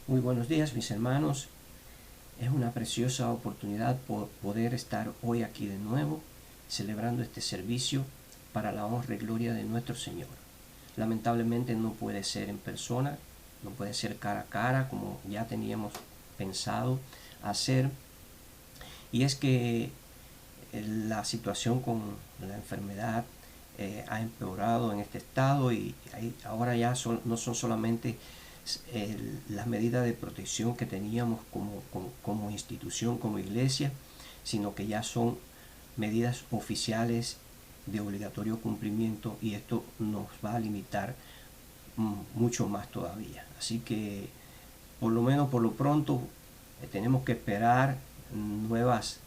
Muy buenos días, mis hermanos. Es una preciosa oportunidad poder estar hoy aquí de nuevo celebrando este servicio para la honra y gloria de nuestro Señor. Lamentablemente no puede ser en persona, no puede ser cara a cara como ya teníamos pensado hacer. Y es que la situación con la enfermedad ha empeorado en este estado y ahora ya no son solamente las medidas de protección que teníamos como institución, como iglesia, sino que ya son medidas oficiales de obligatorio cumplimiento, y esto nos va a limitar mucho más todavía. Así que por lo menos por lo pronto tenemos que esperar nuevas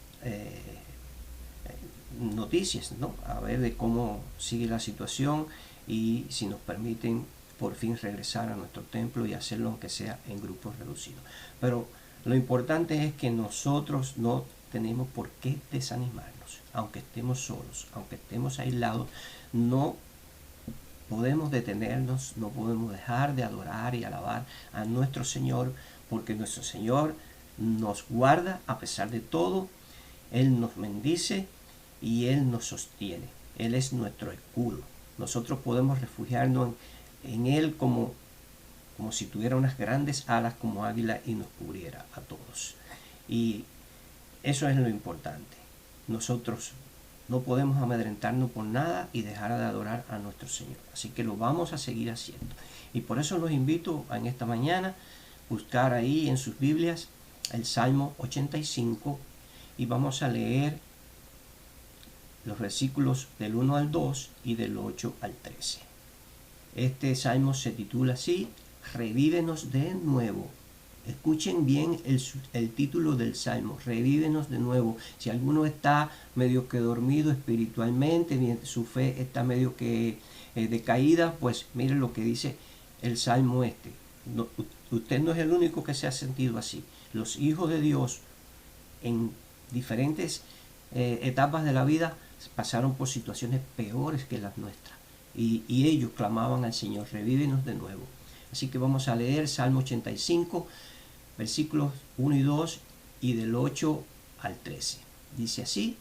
noticias, ¿no? A ver de cómo sigue la situación y si nos permiten por fin regresar a nuestro templo y hacerlo aunque sea en grupos reducidos. Pero lo importante es que nosotros no tenemos por qué desanimarnos, aunque estemos solos, aunque estemos aislados. No podemos detenernos, no podemos dejar de adorar y alabar a nuestro Señor, porque nuestro Señor nos guarda a pesar de todo. Él nos bendice y Él nos sostiene. Él es nuestro escudo. Nosotros podemos refugiarnos en Él como si tuviera unas grandes alas como águila y nos cubriera a todos. Y eso es lo importante. Nosotros no podemos amedrentarnos por nada y dejar de adorar a nuestro Señor. Así que lo vamos a seguir haciendo. Y por eso los invito a en esta mañana buscar ahí en sus Biblias el Salmo 85 y vamos a leer los versículos del 1 al 2 y del 8 al 13. Este salmo se titula así: Revívenos de nuevo. Escuchen bien el título del salmo: Revívenos de nuevo. Si alguno está medio que dormido espiritualmente, su fe está medio que decaída, pues miren lo que dice el salmo este. No, usted no es el único que se ha sentido así. Los hijos de Dios en diferentes etapas de la vida pasaron por situaciones peores que las nuestras. Y ellos clamaban al Señor: revívenos de nuevo. Así que vamos a leer Salmo 85, versículos 1 y 2 y del 8 al 13. Dice así: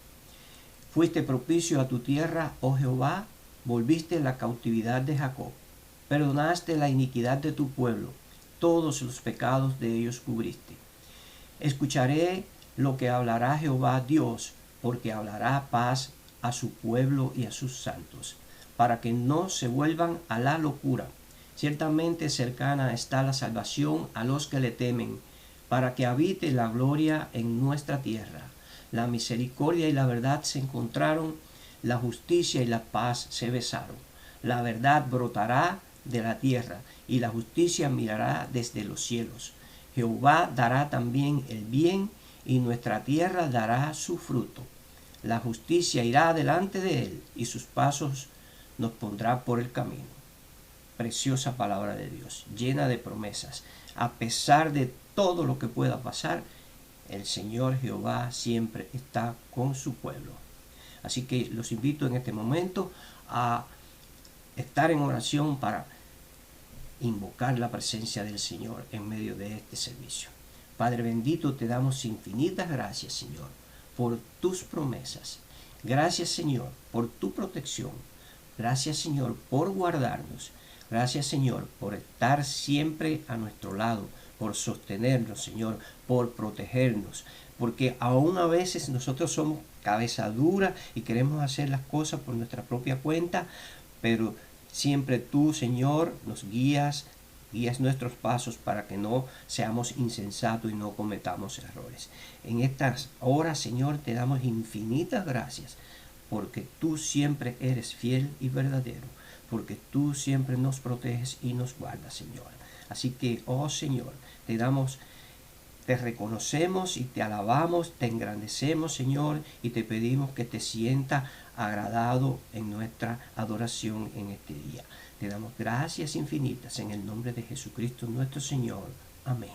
Fuiste propicio a tu tierra, oh Jehová, volviste la cautividad de Jacob, perdonaste la iniquidad de tu pueblo, todos los pecados de ellos cubriste. Escucharé lo que hablará Jehová Dios, porque hablará paz a su pueblo y a sus santos, para que no se vuelvan a la locura. Ciertamente cercana está la salvación a los que le temen, para que habite la gloria en nuestra tierra. La misericordia y la verdad se encontraron, la justicia y la paz se besaron. La verdad brotará de la tierra, y la justicia mirará desde los cielos. Jehová dará también el bien, y nuestra tierra dará su fruto. La justicia irá delante de él, y sus pasos nos pondrá por el camino. Preciosa palabra de Dios, llena de promesas. A pesar de todo lo que pueda pasar, el Señor Jehová siempre está con su pueblo. Así que los invito en este momento a estar en oración para invocar la presencia del Señor en medio de este servicio. Padre bendito, te damos infinitas gracias, Señor, por tus promesas. Gracias, Señor, por tu protección. Gracias, Señor, por guardarnos. Gracias, Señor, por estar siempre a nuestro lado, por sostenernos, Señor, por protegernos. Porque aún a veces nosotros somos cabeza dura y queremos hacer las cosas por nuestra propia cuenta, pero siempre tú, Señor, nos guías nuestros pasos para que no seamos insensatos y no cometamos errores. En estas horas, Señor, te damos infinitas gracias, porque tú siempre eres fiel y verdadero, porque tú siempre nos proteges y nos guardas, Señor. Así que, oh Señor, te reconocemos y te alabamos, te engrandecemos, Señor, y te pedimos que te sienta agradado en nuestra adoración en este día. Te damos gracias infinitas en el nombre de Jesucristo nuestro Señor. Amén.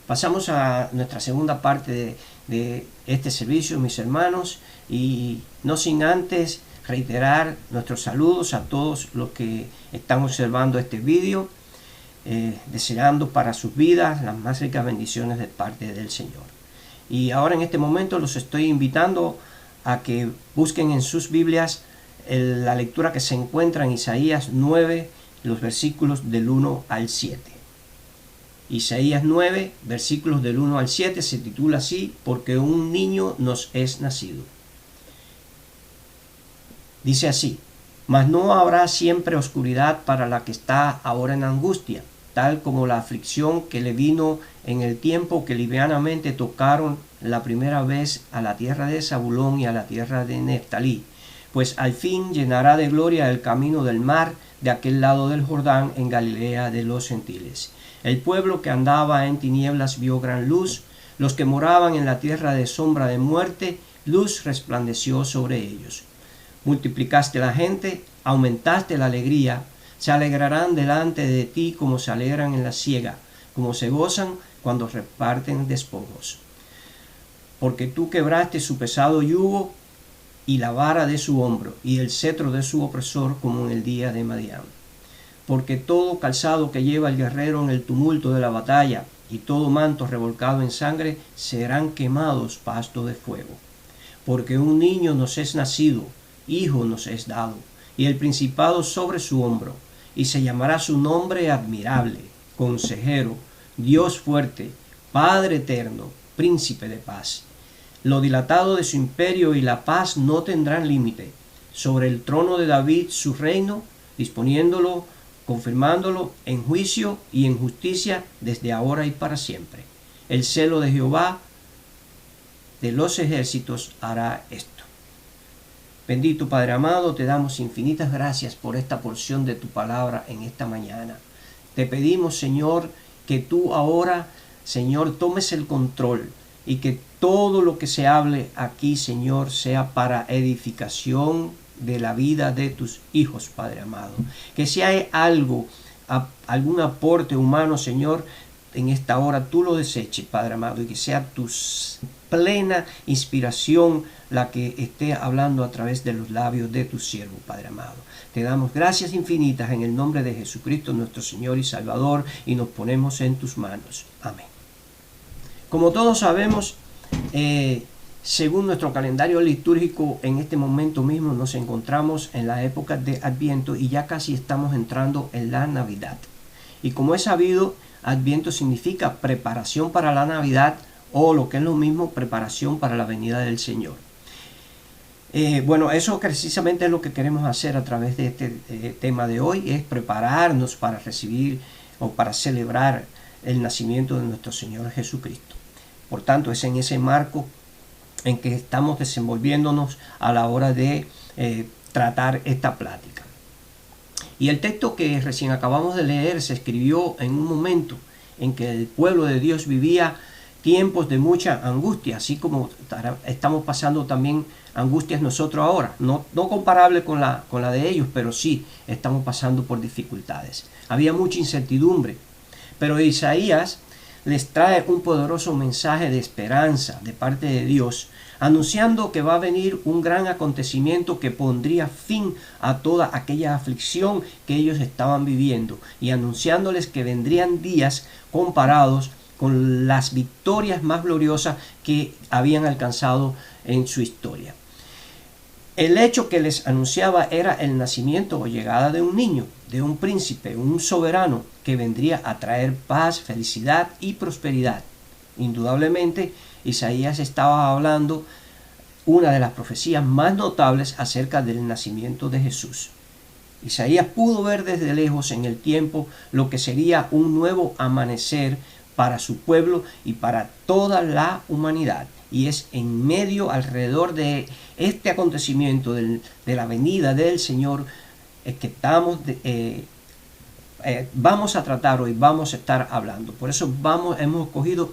Pasamos a nuestra segunda parte de este servicio, mis hermanos, y no sin antes reiterar nuestros saludos a todos los que están observando este vídeo, deseando para sus vidas las más ricas bendiciones de parte del Señor. Y ahora en este momento los estoy invitando a que busquen en sus Biblias la lectura que se encuentra en Isaías 9, los versículos del 1 al 7. Isaías 9, versículos del 1 al 7 se titula así: porque un niño nos es nacido. Dice así: mas no habrá siempre oscuridad para la que está ahora en angustia, tal como la aflicción que le vino en el tiempo que livianamente tocaron la primera vez a la tierra de Zabulón y a la tierra de Neftalí, pues al fin llenará de gloria el camino del mar de aquel lado del Jordán, en Galilea de los gentiles. El pueblo que andaba en tinieblas vio gran luz, los que moraban en la tierra de sombra de muerte, luz resplandeció sobre ellos. Multiplicaste la gente, aumentaste la alegría, se alegrarán delante de ti como se alegran en la siega, como se gozan cuando reparten despojos. Porque tú quebraste su pesado yugo y la vara de su hombro, y el cetro de su opresor, como en el día de Madián. Porque todo calzado que lleva el guerrero en el tumulto de la batalla, y todo manto revolcado en sangre, serán quemados pasto de fuego. Porque un niño nos es nacido, hijo nos es dado, y el principado sobre su hombro, y se llamará su nombre admirable, consejero, Dios fuerte, Padre eterno, príncipe de paz. Lo dilatado de su imperio y la paz no tendrán límite. Sobre el trono de David su reino, disponiéndolo, confirmándolo en juicio y en justicia desde ahora y para siempre. El celo de Jehová de los ejércitos hará esto. Bendito Padre amado, te damos infinitas gracias por esta porción de tu palabra en esta mañana. Te pedimos, Señor, que tú ahora, Señor, tomes el control y que todo lo que se hable aquí, Señor, sea para edificación de la vida de tus hijos, Padre amado. Que si hay algo, algún aporte humano, Señor, en esta hora tú lo deseches, Padre amado, y que sea tu plena inspiración la que esté hablando a través de los labios de tu siervo, Padre amado. Te damos gracias infinitas en el nombre de Jesucristo, nuestro Señor y Salvador, y nos ponemos en tus manos. Amén. Como todos sabemos, según nuestro calendario litúrgico, en este momento mismo nos encontramos en la época de Adviento y ya casi estamos entrando en la Navidad. Y como es sabido, Adviento significa preparación para la Navidad, o lo que es lo mismo, preparación para la venida del Señor. Bueno, eso precisamente es lo que queremos hacer a través de este tema de hoy, es prepararnos para recibir o para celebrar el nacimiento de nuestro Señor Jesucristo. Por tanto, es en ese marco en que estamos desenvolviéndonos a la hora de tratar esta plática. Y el texto que recién acabamos de leer se escribió en un momento en que el pueblo de Dios vivía tiempos de mucha angustia, así como estamos pasando también angustias nosotros ahora, no comparable con la de ellos, pero sí estamos pasando por dificultades. Había mucha incertidumbre, pero Isaías les trae un poderoso mensaje de esperanza de parte de Dios, anunciando que va a venir un gran acontecimiento que pondría fin a toda aquella aflicción que ellos estaban viviendo, y anunciándoles que vendrían días comparados con las victorias más gloriosas que habían alcanzado en su historia. El hecho que les anunciaba era el nacimiento o llegada de un niño, de un príncipe, un soberano que vendría a traer paz, felicidad y prosperidad. Indudablemente, Isaías estaba hablando una de las profecías más notables acerca del nacimiento de Jesús. Isaías pudo ver desde lejos en el tiempo lo que sería un nuevo amanecer para su pueblo y para toda la humanidad. Y es en medio, alrededor de este acontecimiento de la venida del Señor, que vamos a tratar hoy, vamos a estar hablando. Por eso hemos escogido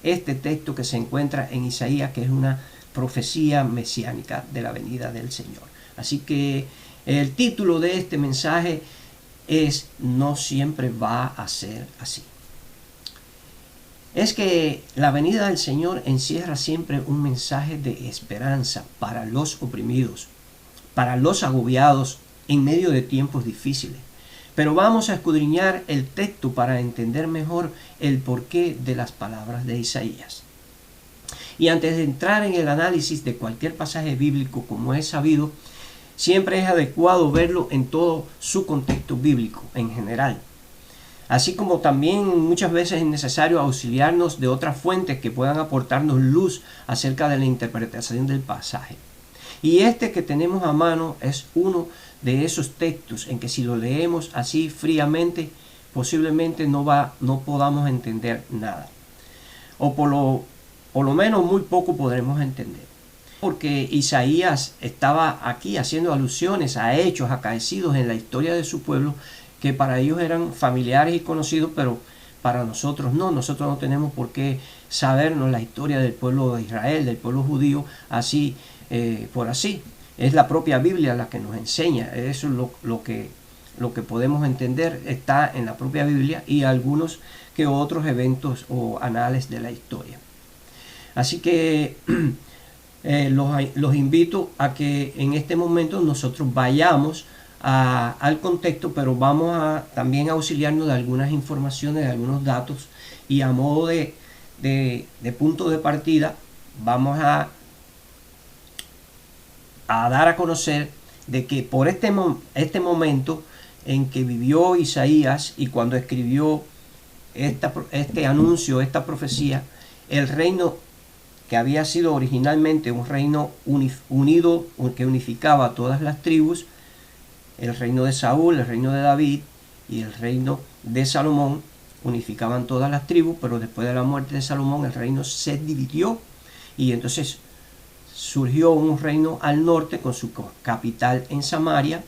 este texto que se encuentra en Isaías, que es una profecía mesiánica de la venida del Señor. Así que el título de este mensaje es: no siempre va a ser así. es que la venida del Señor encierra siempre un mensaje de esperanza para los oprimidos, para los agobiados en medio de tiempos difíciles. Pero vamos a escudriñar el texto para entender mejor el porqué de las palabras de Isaías. Y antes de entrar en el análisis de cualquier pasaje bíblico, como es sabido, siempre es adecuado verlo en todo su contexto bíblico en general. Así como también muchas veces es necesario auxiliarnos de otras fuentes que puedan aportarnos luz acerca de la interpretación del pasaje. Y este que tenemos a mano es uno de esos textos en que si lo leemos así fríamente, posiblemente no podamos entender nada. O por lo menos muy poco podremos entender. Porque Isaías estaba aquí haciendo alusiones a hechos acaecidos en la historia de su pueblo que para ellos eran familiares y conocidos, pero para nosotros no. Nosotros no tenemos por qué sabernos la historia del pueblo de Israel, del pueblo judío, así por así. Es la propia Biblia la que nos enseña. Eso es lo que podemos entender, está en la propia Biblia y algunos que otros eventos o anales de la historia. Así que los invito a que en este momento nosotros vayamos al contexto, pero vamos a también auxiliarnos de algunas informaciones, de algunos datos, y a modo de punto de partida vamos a dar a conocer de que por este momento en que vivió Isaías y cuando escribió este anuncio, esta profecía, el reino que había sido originalmente un reino unido, que unificaba a todas las tribus, el reino de Saúl, el reino de David y el reino de Salomón, unificaban todas las tribus, pero después de la muerte de Salomón el reino se dividió y entonces surgió un reino al norte con su capital en Samaria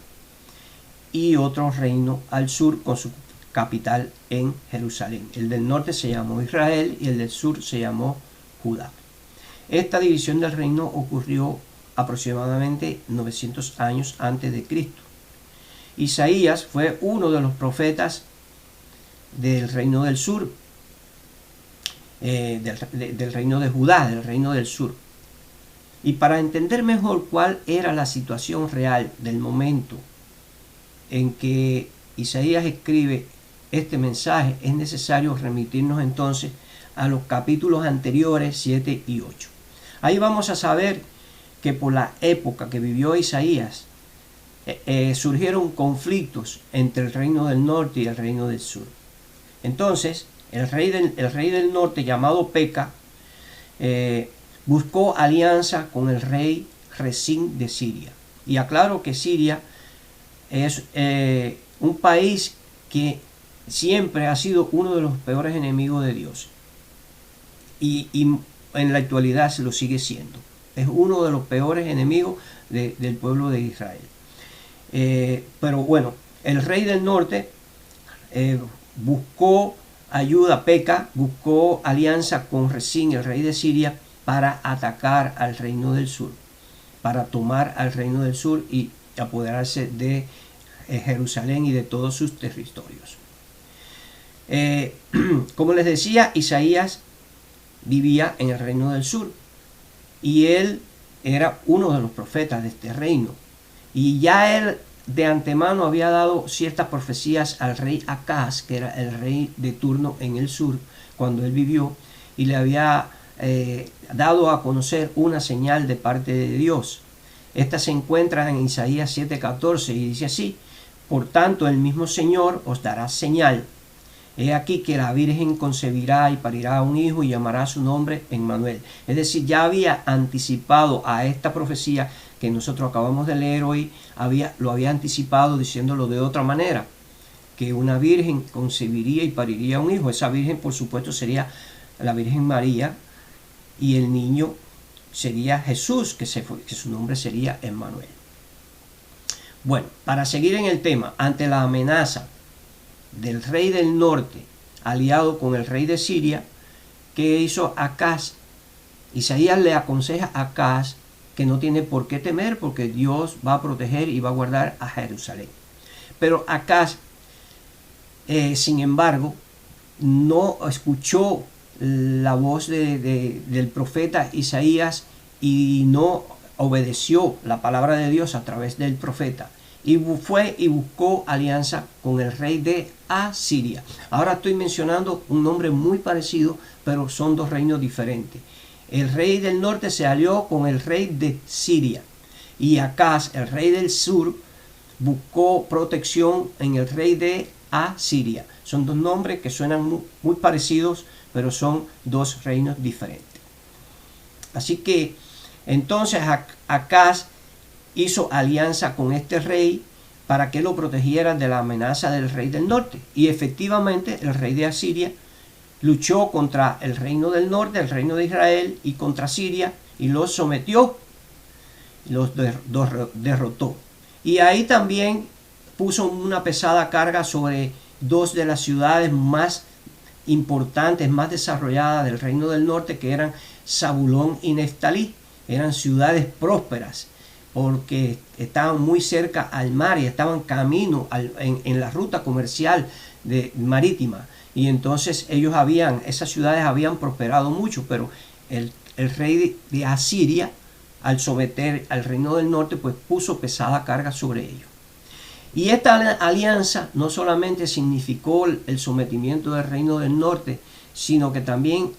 y otro reino al sur con su capital en Jerusalén. El del norte se llamó Israel y el del sur se llamó Judá. Esta división del reino ocurrió aproximadamente 900 años antes de Cristo. Isaías fue uno de los profetas del reino del sur, del reino de Judá, del reino del sur. Y para entender mejor cuál era la situación real del momento en que Isaías escribe este mensaje, es necesario remitirnos entonces a los capítulos anteriores 7 y 8. Ahí vamos a saber que por la época que vivió Isaías surgieron conflictos entre el reino del norte y el reino del sur. Entonces el rey del norte, llamado Peca, buscó alianza con el rey Resín de Siria. Y aclaro que Siria es un país que siempre ha sido uno de los peores enemigos de Dios. Y en la actualidad se lo sigue siendo. Es uno de los peores enemigos del pueblo de Israel. Pero bueno, el rey del norte buscó ayuda, Peca buscó alianza con Resín, el rey de Siria, para atacar al reino del sur, para tomar al reino del sur y apoderarse de Jerusalén y de todos sus territorios. Como les decía, Isaías vivía en el reino del sur y él era uno de los profetas de este reino, y ya él de antemano había dado ciertas profecías al rey Acaz, que era el rey de turno en el sur cuando él vivió, y le había dado a conocer una señal de parte de Dios. Esta se encuentra en Isaías 7:14 y dice así: por tanto el mismo Señor os dará señal. He aquí que la Virgen concebirá y parirá un hijo y llamará su nombre Emmanuel. Es decir, ya había anticipado a esta profecía que nosotros acabamos de leer hoy, lo había anticipado diciéndolo de otra manera, que una virgen concebiría y pariría un hijo. Esa virgen, por supuesto, sería la Virgen María, y el niño sería Jesús, que su nombre sería Emmanuel. Bueno, para seguir en el tema, ante la amenaza del rey del norte aliado con el rey de Siria, ¿qué hizo Acaz? Isaías le aconseja a Acaz que no tiene por qué temer, porque Dios va a proteger y va a guardar a Jerusalén. Pero Acaz, sin embargo, no escuchó la voz del profeta Isaías y no obedeció la palabra de Dios a través del profeta. Y fue y buscó alianza con el rey de Asiria. Ahora estoy mencionando un nombre muy parecido, pero son dos reinos diferentes. El rey del norte se alió con el rey de Siria. Y Acaz, el rey del sur, buscó protección en el rey de Asiria. Son dos nombres que suenan muy parecidos, pero son dos reinos diferentes. Así que entonces Acaz hizo alianza con este rey para que lo protegiera de la amenaza del rey del norte. Y efectivamente el rey de Asiria luchó contra el reino del norte, el reino de Israel, y contra Siria, y los sometió, los derrotó. Y ahí también puso una pesada carga sobre dos de las ciudades más importantes, más desarrolladas del reino del norte, que eran Zabulón y Neftalí. Eran ciudades prósperas porque estaban muy cerca al mar y estaban camino en la ruta comercial marítima. Y entonces esas ciudades habían prosperado mucho, pero el rey de Asiria, al someter al reino del norte, pues puso pesada carga sobre ellos. Y esta alianza no solamente significó el sometimiento del reino del norte, sino que también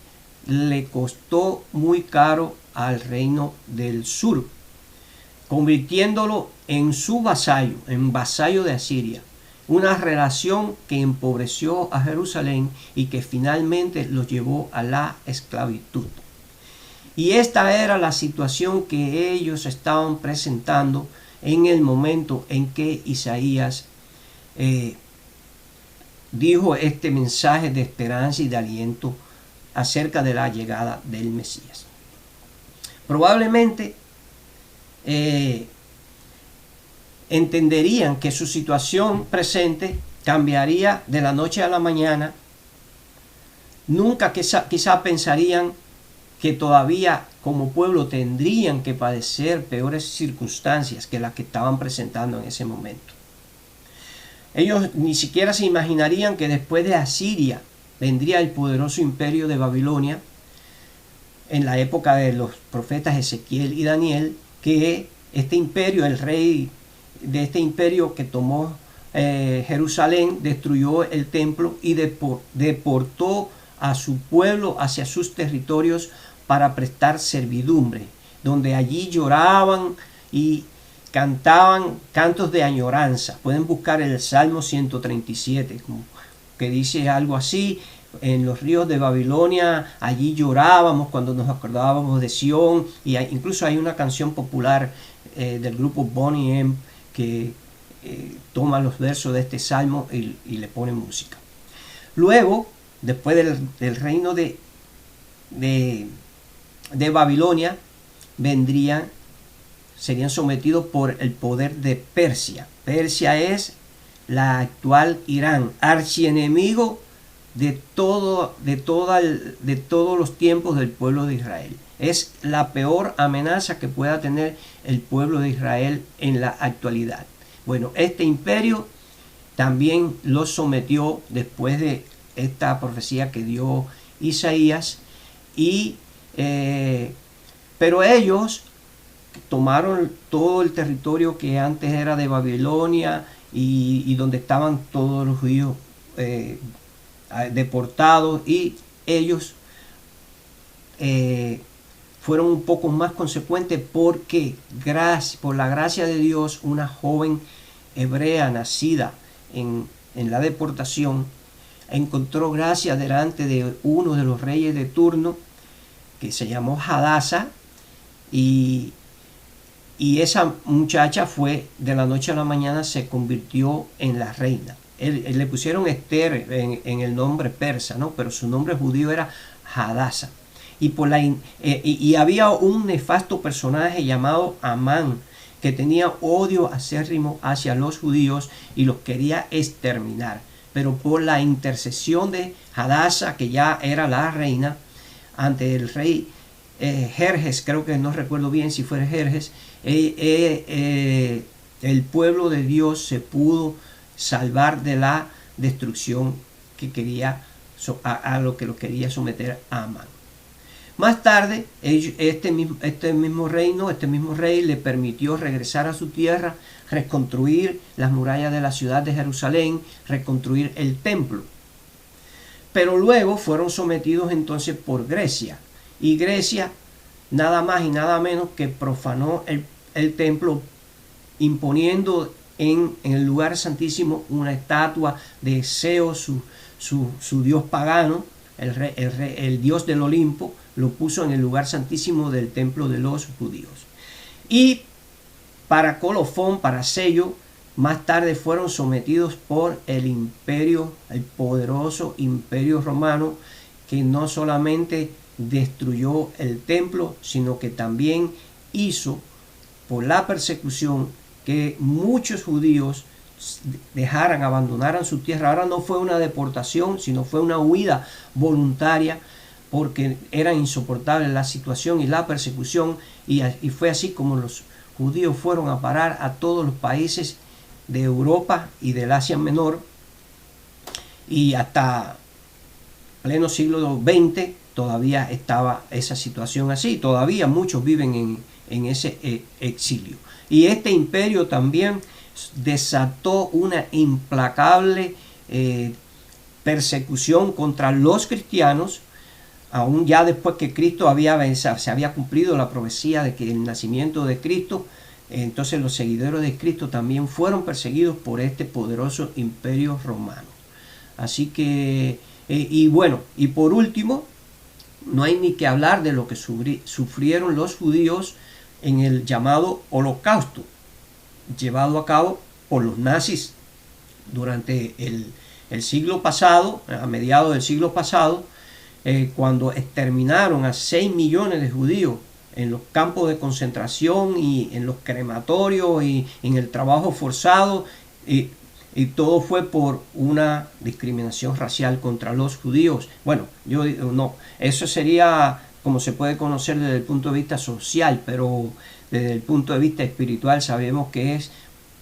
le costó muy caro al reino del sur, convirtiéndolo en su vasallo, en vasallo de Asiria. Una relación que empobreció a Jerusalén y que finalmente lo llevó a la esclavitud. Y esta era la situación que ellos estaban presentando en el momento en que Isaías dijo este mensaje de esperanza y de aliento acerca de la llegada del Mesías. Probablemente entenderían que su situación presente cambiaría de la noche a la mañana. Nunca quizá pensarían que todavía como pueblo tendrían que padecer peores circunstancias que las que estaban presentando en ese momento. Ellos ni siquiera se imaginarían que después de Asiria vendría el poderoso imperio de Babilonia en la época de los profetas Ezequiel y Daniel, que este imperio, el rey de este imperio que tomó Jerusalén, destruyó el templo y deportó a su pueblo hacia sus territorios para prestar servidumbre, donde allí lloraban y cantaban cantos de añoranza. Pueden buscar el Salmo 137, que dice algo así: en los ríos de Babilonia, allí llorábamos cuando nos acordábamos de Sión. Y incluso hay una canción popular del grupo Bonnie M que toma los versos de este salmo y le pone música. Luego, después del reino de Babilonia, serían sometidos por el poder de Persia. Persia es la actual Irán, archienemigo de todos los tiempos del pueblo de Israel. Es la peor amenaza que pueda tener el pueblo de Israel en la actualidad. Bueno, este imperio también los sometió después de esta profecía que dio Isaías, pero ellos tomaron todo el territorio que antes era de Babilonia y donde estaban todos los judíos deportados, y ellos fueron un poco más consecuentes porque por la gracia de Dios, una joven hebrea nacida en la deportación encontró gracia delante de uno de los reyes de turno, que se llamó Hadasa, y esa muchacha de la noche a la mañana se convirtió en la reina. Le pusieron Esther en el nombre persa, ¿no? Pero su nombre judío era Hadasa. Y había un nefasto personaje llamado Amán, que tenía odio acérrimo hacia los judíos y los quería exterminar. Pero por la intercesión de Hadasa, que ya era la reina, ante el rey Jerjes, creo que no recuerdo bien si fue Jerjes, el pueblo de Dios se pudo salvar de la destrucción que quería a lo que lo quería someter a Amán. Más tarde, este mismo rey le permitió regresar a su tierra, reconstruir las murallas de la ciudad de Jerusalén, reconstruir el templo. Pero luego fueron sometidos entonces por Grecia. Y Grecia, nada más y nada menos que profanó el templo, imponiendo en el lugar santísimo una estatua de Zeus, su dios pagano, el dios del Olimpo, lo puso en el lugar santísimo del templo de los judíos. Y para colofón, para sello, más tarde fueron sometidos por el imperio, el poderoso imperio romano, que no solamente destruyó el templo, sino que también hizo, por la persecución, que muchos judíos abandonaran su tierra. Ahora no fue una deportación, sino fue una huida voluntaria, porque era insoportable la situación y la persecución, y fue así como los judíos fueron a parar a todos los países de Europa y del Asia Menor, y hasta pleno siglo XX todavía estaba esa situación así. Todavía muchos viven en ese exilio. Y este imperio también desató una implacable persecución contra los cristianos, aún ya después que Cristo se había cumplido la profecía de que el nacimiento de Cristo. Entonces los seguidores de Cristo también fueron perseguidos por este poderoso imperio romano. Así que, y bueno, y por último, no hay ni que hablar de lo que sufrieron los judíos en el llamado Holocausto, llevado a cabo por los nazis durante el siglo pasado, a mediados del siglo pasado, cuando exterminaron a 6 millones de judíos en los campos de concentración y en los crematorios y en el trabajo forzado, y todo fue por una discriminación racial contra los judíos. Bueno, yo digo, no, eso sería como se puede conocer desde el punto de vista social, pero desde el punto de vista espiritual sabemos que es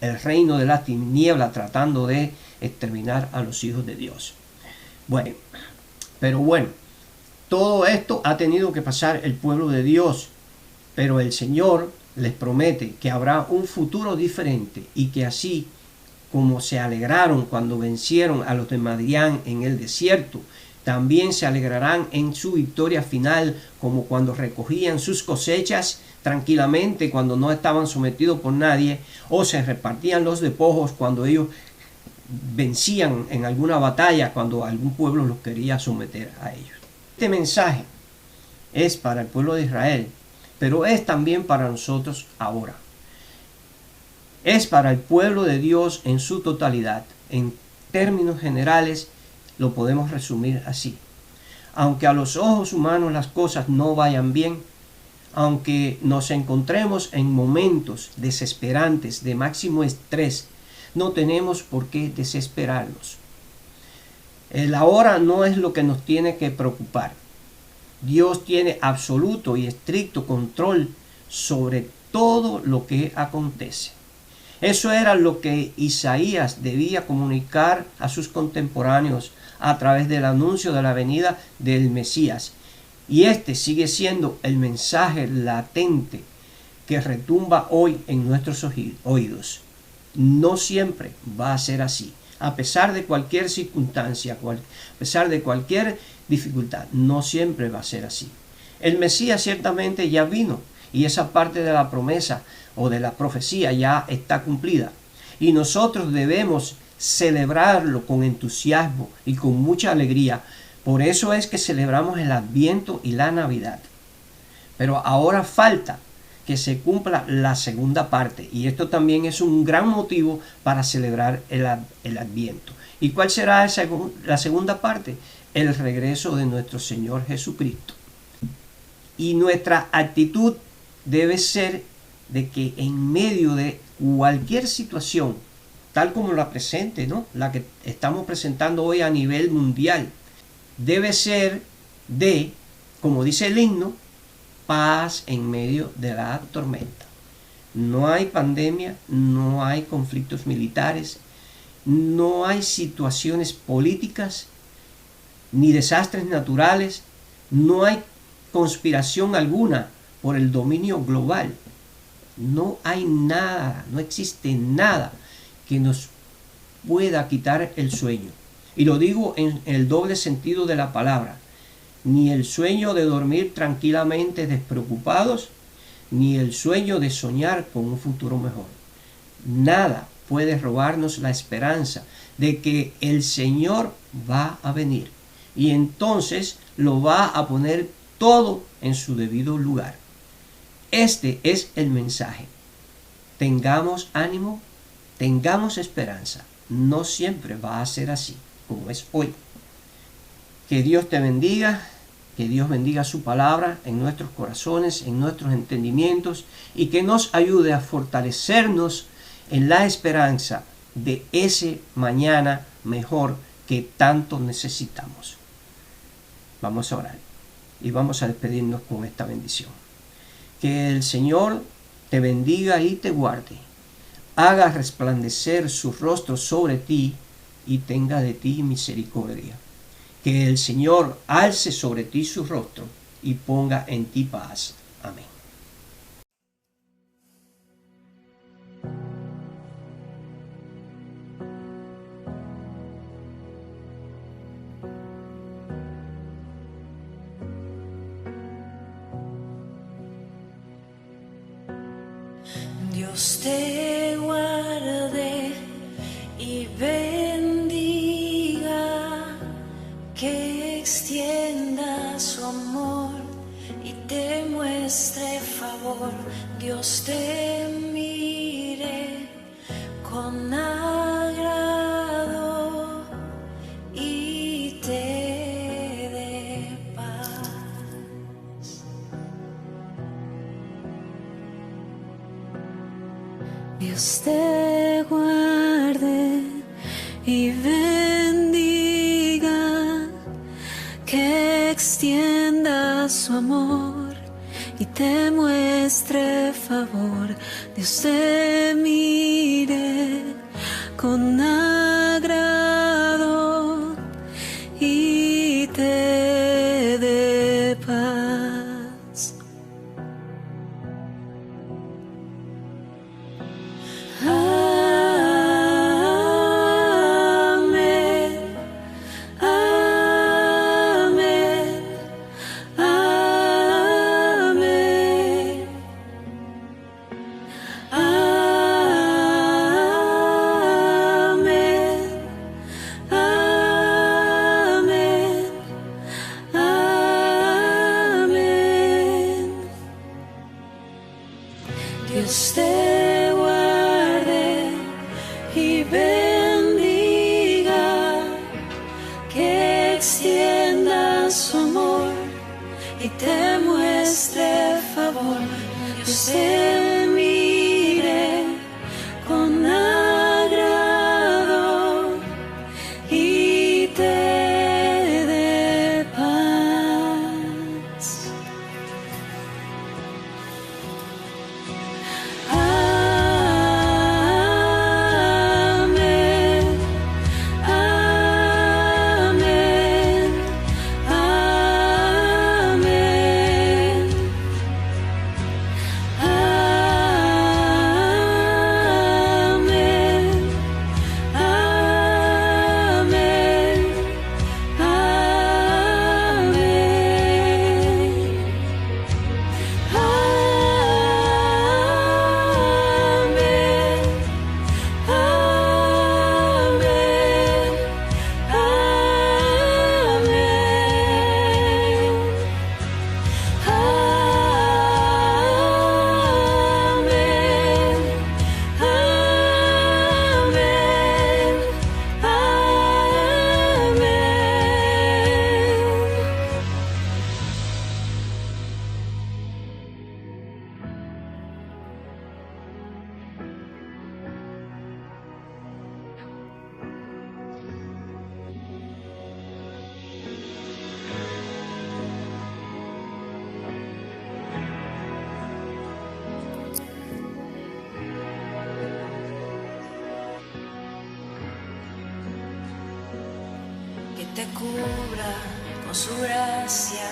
el reino de la tiniebla tratando de exterminar a los hijos de Dios. Bueno, pero bueno, todo esto ha tenido que pasar el pueblo de Dios, pero el Señor les promete que habrá un futuro diferente, y que así como se alegraron cuando vencieron a los de Madián en el desierto, también se alegrarán en su victoria final, como cuando recogían sus cosechas tranquilamente cuando no estaban sometidos por nadie, o se repartían los despojos cuando ellos vencían en alguna batalla, cuando algún pueblo los quería someter a ellos. Este mensaje es para el pueblo de Israel, pero es también para nosotros ahora. Es para el pueblo de Dios en su totalidad. En términos generales lo podemos resumir así. Aunque a los ojos humanos las cosas no vayan bien, aunque nos encontremos en momentos desesperantes de máximo estrés, no tenemos por qué desesperarnos. El ahora no es lo que nos tiene que preocupar. Dios tiene absoluto y estricto control sobre todo lo que acontece. Eso era lo que Isaías debía comunicar a sus contemporáneos a través del anuncio de la venida del Mesías. Y este sigue siendo el mensaje latente que retumba hoy en nuestros oídos. No siempre va a ser así. A pesar de cualquier circunstancia, a pesar de cualquier dificultad, no siempre va a ser así. El Mesías ciertamente ya vino, y esa parte de la promesa o de la profecía ya está cumplida. Y nosotros debemos celebrarlo con entusiasmo y con mucha alegría. Por eso es que celebramos el Adviento y la Navidad. Pero ahora falta que se cumpla la segunda parte, y esto también es un gran motivo para celebrar el Adviento. ¿Y cuál será la segunda parte? El regreso de nuestro Señor Jesucristo. Y nuestra actitud debe ser de que en medio de cualquier situación, tal como la presente, ¿no?, la que estamos presentando hoy a nivel mundial, debe ser de, como dice el himno, paz en medio de la tormenta. No hay pandemia, no hay conflictos militares, no hay situaciones políticas ni desastres naturales, no hay conspiración alguna por el dominio global. No hay nada, no existe nada que nos pueda quitar el sueño. Y lo digo en el doble sentido de la palabra. Ni el sueño de dormir tranquilamente despreocupados, ni el sueño de soñar con un futuro mejor. Nada puede robarnos la esperanza de que el Señor va a venir y entonces lo va a poner todo en su debido lugar. Este es el mensaje. Tengamos ánimo, tengamos esperanza. No siempre va a ser así como es hoy. Que Dios te bendiga, que Dios bendiga su palabra en nuestros corazones, en nuestros entendimientos y que nos ayude a fortalecernos en la esperanza de ese mañana mejor que tanto necesitamos. Vamos a orar y vamos a despedirnos con esta bendición. Que el Señor te bendiga y te guarde, haga resplandecer su rostro sobre ti y tenga de ti misericordia. Que el Señor alce sobre ti su rostro y ponga en ti paz. Amén. Dios te guarde y bendiga, que extienda su amor y te muestre favor. Dios te mire con agrado y te dé paz. Dios te guarde y bendiga, que extienda su amor y te muestre favor. Dios te mire con agrado y te dé paz. Dios te guarde y bendiga, que extienda su amor y te muestre favor. Dios te mire con agrado y te dé paz. Amén. te cubra con su gracia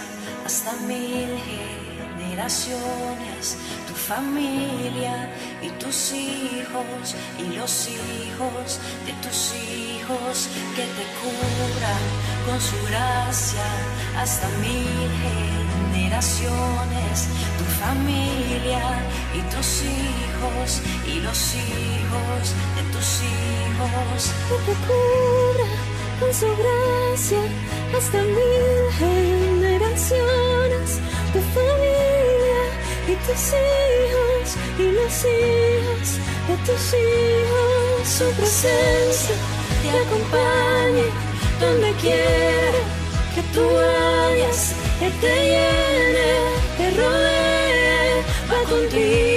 hasta 1000 generaciones, tu familia y tus hijos y los hijos de tus hijos, que te cubra con su gracia hasta 1000 generaciones, tu familia y tus hijos y los hijos de tus hijos, que te cubra con su gracia hasta 1000 generaciones, tu familia y tus hijos y los hijos de tus hijos. Su presencia te acompañe donde quiera que tú vayas, que te llene, te rodee, va contigo.